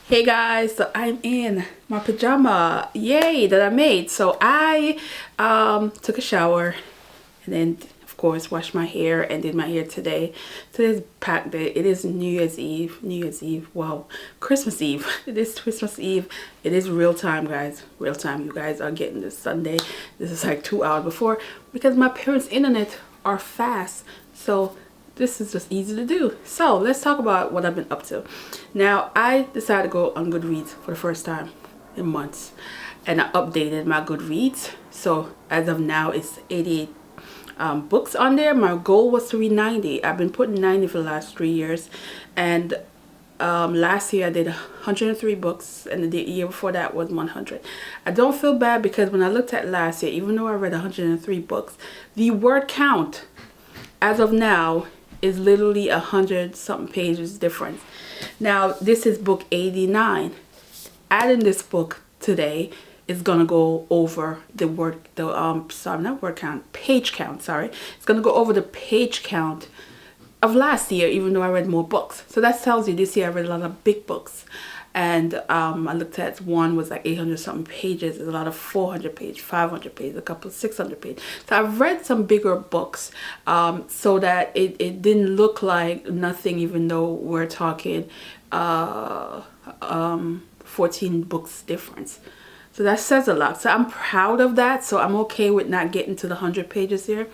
Hey guys, so I'm in my pajama, yay, that I made. So I took a shower and then of course washed my hair and did my hair today. Today's packed day. It is New Year's Eve, wow, Christmas Eve. It is Christmas Eve. It is real time, guys, real time. You guys are getting this Sunday. This is like 2 hours before because my parents' internet are fast, so this is just easy to do. So let's talk about what I've been up to. Now I decided to go on Goodreads for the first time in months, and I updated my Goodreads. So as of now it's 88 books on there. My goal was to read 90. I've been putting 90 for the last 3 years, and last year I did 103 books, and the year before that was 100. I don't feel bad because when I looked at last year, even though I read 103 books, the word count as of now is literally 100 something pages difference. Now this is book 89. Adding this book today is gonna go over the page count, sorry. It's gonna go over the page count of last year, even though I read more books. So that tells you this year I read a lot of big books. And I looked at one was like 800 something pages. There's a lot of 400 page, 500 pages, a couple of 600 pages. So I've read some bigger books so that it didn't look like nothing, even though we're talking 14 books difference. So that says a lot. So I'm proud of that. So I'm okay with not getting to the 100 pages here.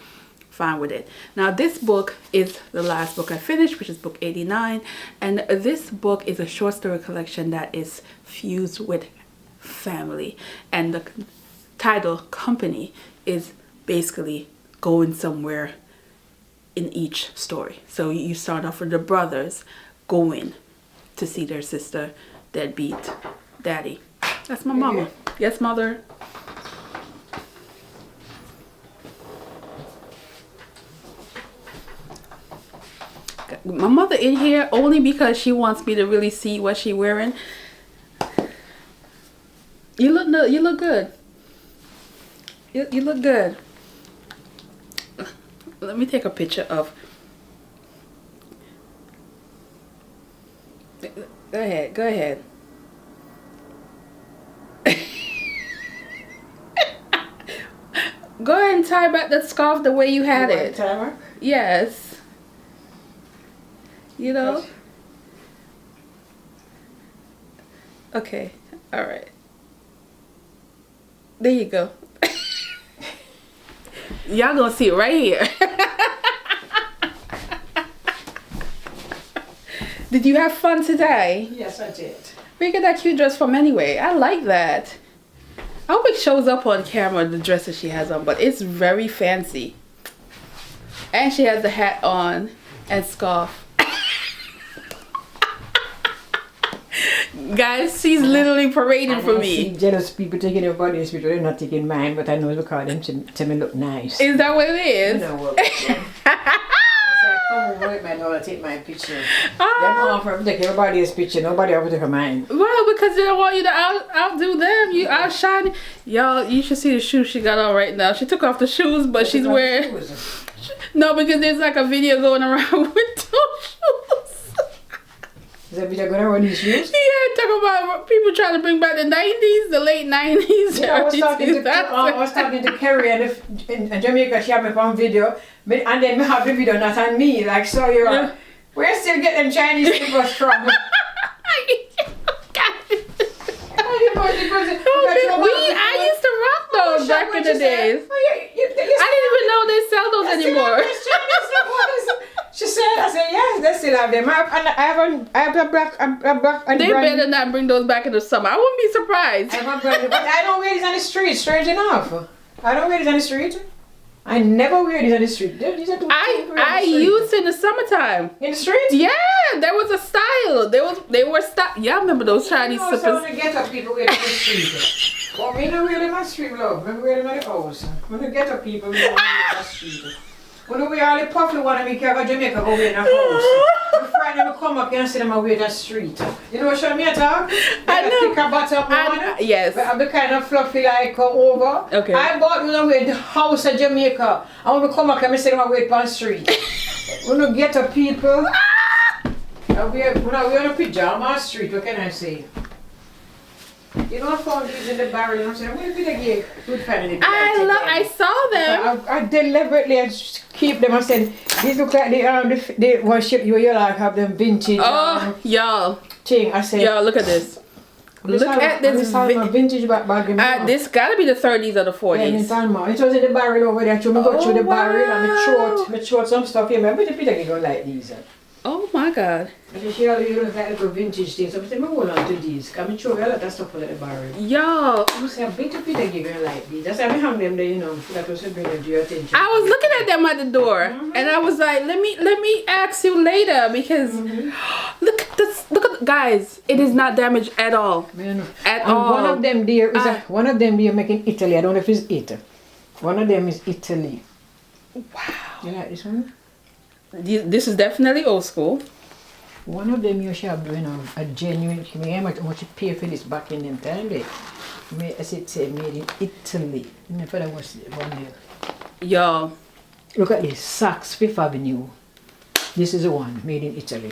Fine with it. Now this book is the last book I finished, which is book 89, and this book is a short story collection that is fused with family, and the title company is basically going somewhere in each story. So you start off with the brothers going to see their sister deadbeat daddy. That's my mama. Yes, mother. My mother in here only because she wants me to really see what she wearing. You look good. You look good. Let me take a picture of. Go ahead. Go ahead. Go ahead and tie back that scarf the way you had it. Timer? Yes. You know? Okay. All right. There you go. Y'all gonna see it right here. Did you have fun today? Yes, I did. Where you get that cute dress from anyway? I like that. I hope it shows up on camera, the dress that she has on, but it's very fancy. And she has the hat on and scarf. Guys, she's literally parading for me. See jealous people taking everybody's picture, they're not taking mine, but I know it's because them to me look nice. Is that what it is? You know what? I said, come over with my daughter, take my picture. Them offer to take everybody's picture, nobody ever take mine. Well, because they don't want you to outdo them. You outshine. Y'all, you should see the shoes she got on right now. She took off the shoes, but she's wearing. No, because there's like a video going around with those shoes. Is that video going around these shoes? Yeah, talking about people trying to bring back the 90s, the late 90s. Yeah, I was talking to Kerry in Jamaica. She had me on video, and then we have the video not on me. Like, so you're, where still get them Chinese people from? I used to rock those back in the days. I didn't even know they sell those anymore. She said, I said, yes, they still have them. I have a black and they better not bring those back in the summer. I wouldn't be surprised. I have a brand, but I don't wear these on the street, strange enough. I don't wear these on the street. I never wear these on the street. These are I used in the summertime. In the street? Yeah, there was a style. They were style. Y'all remember those Chinese slippers? You know, some of the get-up people wear them in the street. Well, me don't wear them on the street, love. I wear them at the house. When the get-up people, we don't wear them on the street. When we all the puffy one and we can go to Jamaica go wait in a house. We find them come up here and see them wait on the street. You know what show me a talk? I know. Pick a butter up one. Yes. We have the kind of fluffy like come over. Okay. I bought one away the house of Jamaica. And when we come up here, I see them wait on the street. When we get to people, we are in a pajama on the street, what can I say? You know, I found these in the barrel and I said, I'm going to be a good family. I saw them. I deliberately just keep them. I said, these look like the one ship you like have them vintage y'all. thing. I said, y'all, look at this. Look at this. Vintage bag. This gotta be the 30s or the 40s. Yeah, it was in the barrel over there. So I go through the barrel and I throw some stuff here. Maybe the Peter going like these. Oh my God. I said, she already look like little vintage things. So I said, I'm going on to these. Come and show you a lot of stuff over the barrel. Y'all. I said, I bet the Peter going like these. That's why I hang them there, you know. That was to bring them to your attention. I was looking at them at the door, and I was like, let me ask you later because look at this. Look at guys. It is not damaged at all. At all. One of them there is one of them there making Italy. I don't know if it's it. One of them is Italy. Wow. You like this one? This is definitely old school. One of them you should have doing a genuine. How much you pay for this back in them time? As it said, made in Italy. And the fellow was one there. Y'all. Look at this, Saks Fifth Avenue. This is the one made in Italy.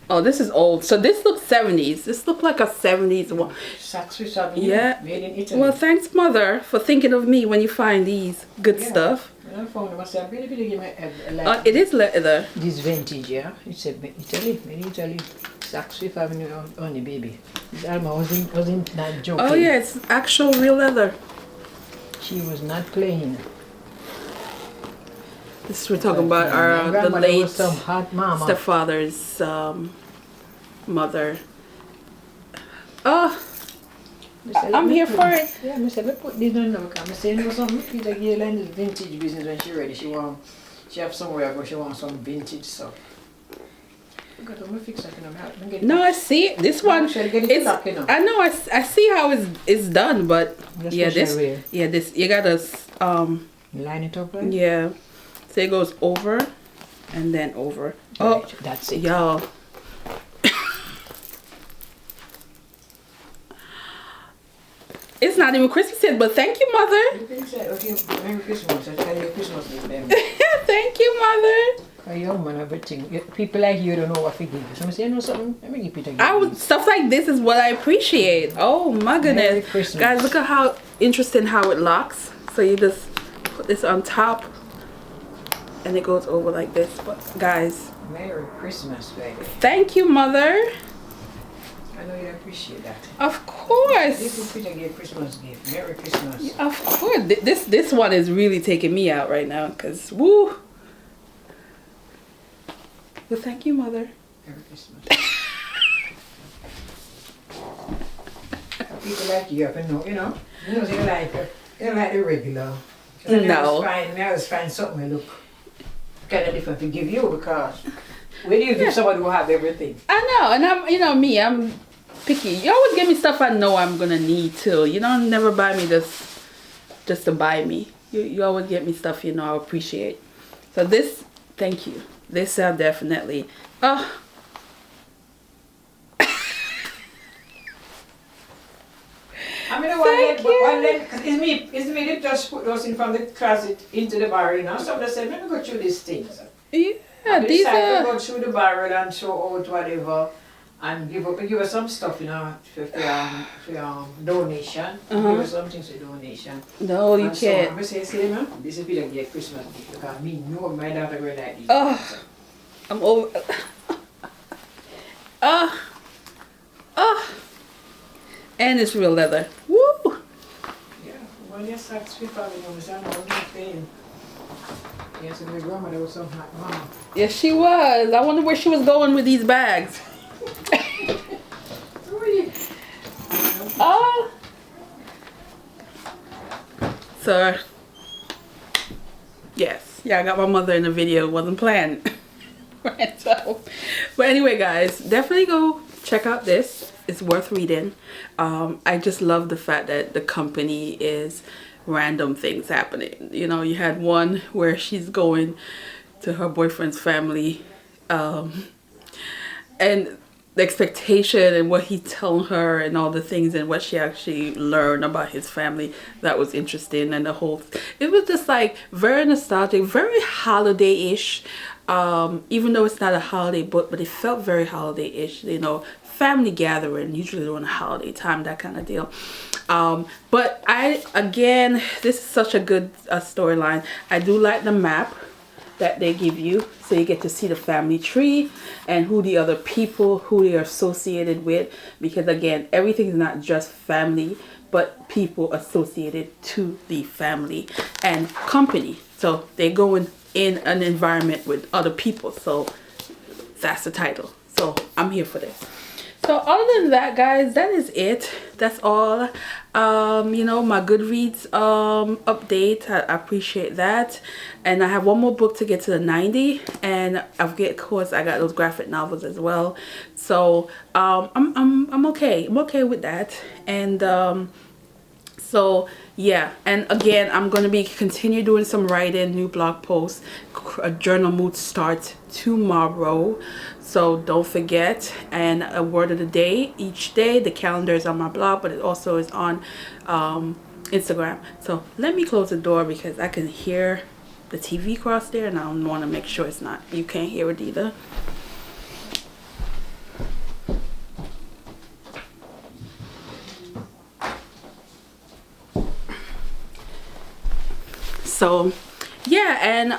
Oh, this is old. So this looks 70s. This looks like a 70s one. Saks Fifth Avenue. Yeah. Made in Italy. Well, thanks, Mother, for thinking of me when you find these good stuff. I found them. I said, I really give me it is leather. This vintage, yeah. It's Italy, made in Italy. Saks Fifth Avenue on the baby. This Alma wasn't not joking. Oh yeah, it's actual real leather. She was not playing. This we're talking about our the late some hot mama. stepfather's mother. Oh, I'm here for it. Yeah, I said, let's put this on now. I said, you know something, Peter Gale in this vintage business when she ready. She have somewhere where she wants some vintage stuff. I'm gonna fix that. No, I see it. This one. I know. I see how it's done, but yeah, this you gotta line it up, right? Yeah. So it goes over and then over. Right, oh, that's it. Y'all. It's not even Christmas yet, but thank you, Mother. Merry Christmas. I tell you Christmas with them. Thank you, Mother. Young man, everything. People like you don't know what to give. So I say, you know something? Let me give Peter. Stuff like this is what I appreciate. Oh my goodness. Guys, look at how interesting how it locks. So you just put this on top and it goes over like this. But guys, Merry Christmas, baby. Thank you, Mother. I know you appreciate that. Of course. This is Peter Gale Christmas gift. Merry Christmas. Yeah, of course. This one is really taking me out right now because woo. Well, thank you, Mother. Merry Christmas. People like you up and know, you know they like the regular. No. I always find something that look kind of different to give you because where do you give somebody who have everything? I know, and I'm picky. You always give me stuff I know I'm gonna need too. You don't never buy me this just to buy me. You always get me stuff you know I appreciate. So this, thank you. This sound definitely. Oh. I mean, one leg, because it's me that just put those in from the closet into the barrel, you know. So I said, let me go through these things. Yeah, these are. Go through the barrel and show out whatever and give us some stuff, you know, for donation. Give us some things for donation. No, you so can't. I'm going to say, man, this is Peter Gale Christmas gift because me know my daughter going like this. Oh, I'm over. And it's real leather. Woo! Yeah, well, your Saks Fifth Avenue was on one thing. Yes, and my grandmother was some hot mama. Yes, she was. I wonder where she was going with these bags. Oh. So, yes. Yeah, I got my mother in the video. It wasn't planned. Right, so, but anyway, guys, definitely go check out this. It's worth reading. I just love the fact that the company is random things happening. You know, you had one where she's going to her boyfriend's family, and the expectation and what he telling her and all the things and what she actually learned about his family, that was interesting. And the whole, it was just like very nostalgic, very holiday-ish. Even though it's not a holiday book, but it felt very holiday-ish, you know, family gathering, usually during the holiday time, that kind of deal. But again, this is such a good storyline. I do like the map that they give you, so you get to see the family tree and who the other people, who they are associated with, because again, everything is not just family, but people associated to the family and company. So they're going in an environment with other people, so that's the title. So I'm here for this. So other than that, guys, that is it. That's all. You know, my Goodreads update, I appreciate that. And I have one more book to get to the 90, and of course I got those graphic novels as well. So I'm okay. I'm okay with that. And so yeah, and again, I'm going to be continue doing some writing, new blog posts. A journal mood starts tomorrow, so don't forget. And a word of the day each day. The calendar is on my blog, but it also is on Instagram. So let me close the door because I can hear the TV across there, and I want to make sure it's not, you can't hear it either. So yeah, and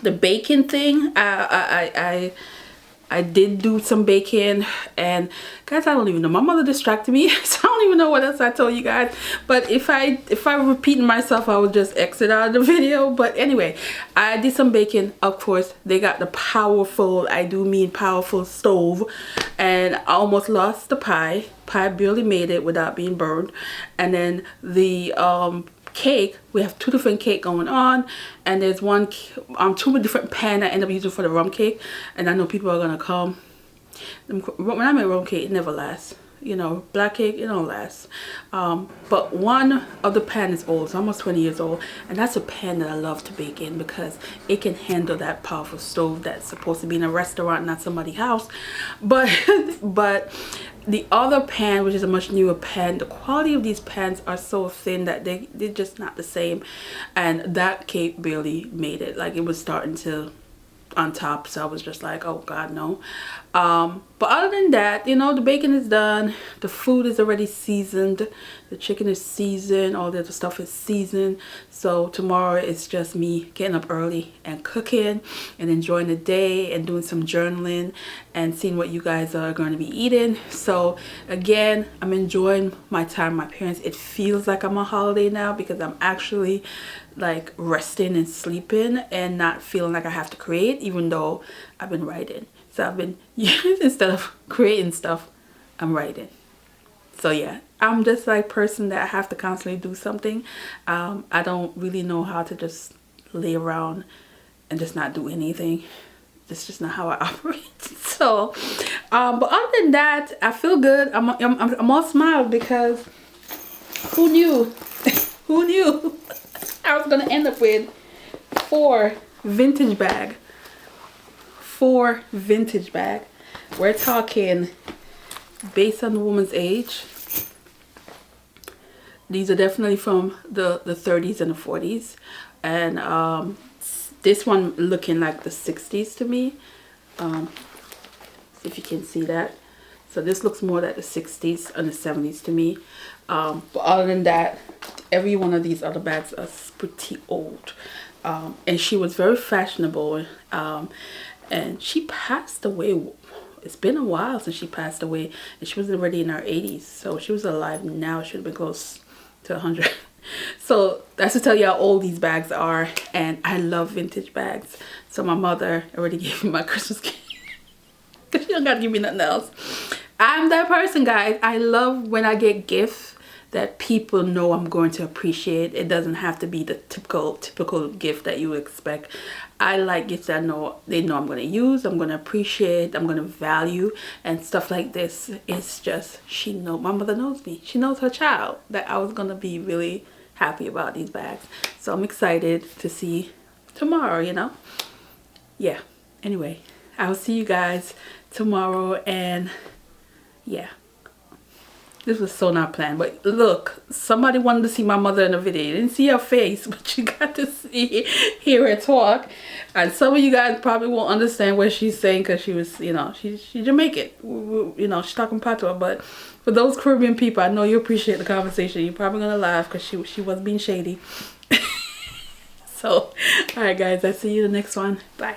the baking thing, I did do some baking, and guys, I don't even know, my mother distracted me, so I don't even know what else I told you guys. But if I repeat myself, I would just exit out of the video. But anyway, I did some baking. Of course, they got the powerful, I do mean powerful, stove, and I almost lost the pie. Barely made it without being burned. And then the cake, we have two different cake going on, and there's one two different pan I end up using for the rum cake. And I know people are gonna come. When I make rum cake, it never lasts. You know, black cake, it don't last. But one of the pan is old, it's almost 20 years old, and that's a pan that I love to bake in because it can handle that powerful stove that's supposed to be in a restaurant, not somebody's house. But the other pan, which is a much newer pan, the quality of these pans are so thin that they're just not the same, and that cake barely made it. Like, it was starting to on top, so I was just like, oh god, no. But other than that, you know, the bacon is done, the food is already seasoned, the chicken is seasoned, all the other stuff is seasoned. So tomorrow it's just me getting up early and cooking and enjoying the day and doing some journaling and seeing what you guys are going to be eating. So again, I'm enjoying my time with my parents. It feels like I'm on holiday now because I'm actually like resting and sleeping and not feeling like I have to create, even though I've been writing. So I've been, instead of creating stuff, I'm writing. So yeah, I'm just like person that I have to constantly do something. I don't really know how to just lay around and just not do anything. That's just not how I operate. So but other than that, I feel good. I'm all smiled because who knew who knew I was gonna end up with 4 vintage bag. 4 vintage bag. We're talking, based on the woman's age, these are definitely from the 30s and the 40s, and this one looking like the 60s to me. See if you can see that. So this looks more like the 60s and the 70s to me. But other than that, every one of these other bags are pretty old. And she was very fashionable. And she passed away. It's been a while since she passed away. And she was already in her 80s. So she was alive now. She would have been close to 100. So that's to tell you how old these bags are. And I love vintage bags. So my mother already gave me my Christmas gift. Because she don't got to give me nothing else. I'm that person, guys. I love when I get gifts that people know I'm going to appreciate. It doesn't have to be the typical gift that you expect. I like gifts that they know I'm going to use, I'm going to appreciate, I'm going to value, and stuff like this. It's just, my mother knows me. She knows her child that I was going to be really happy about these bags. So I'm excited to see tomorrow, you know. Yeah. Anyway, I'll see you guys tomorrow, and yeah. This was so not planned. But look, somebody wanted to see my mother in the video. You didn't see her face, but you got to hear her talk. And some of you guys probably won't understand what she's saying because she was, you know, she's Jamaican. You know, she's talking patois. But for those Caribbean people, I know you appreciate the conversation. You're probably going to laugh because she was being shady. So, alright guys, I'll see you in the next one. Bye.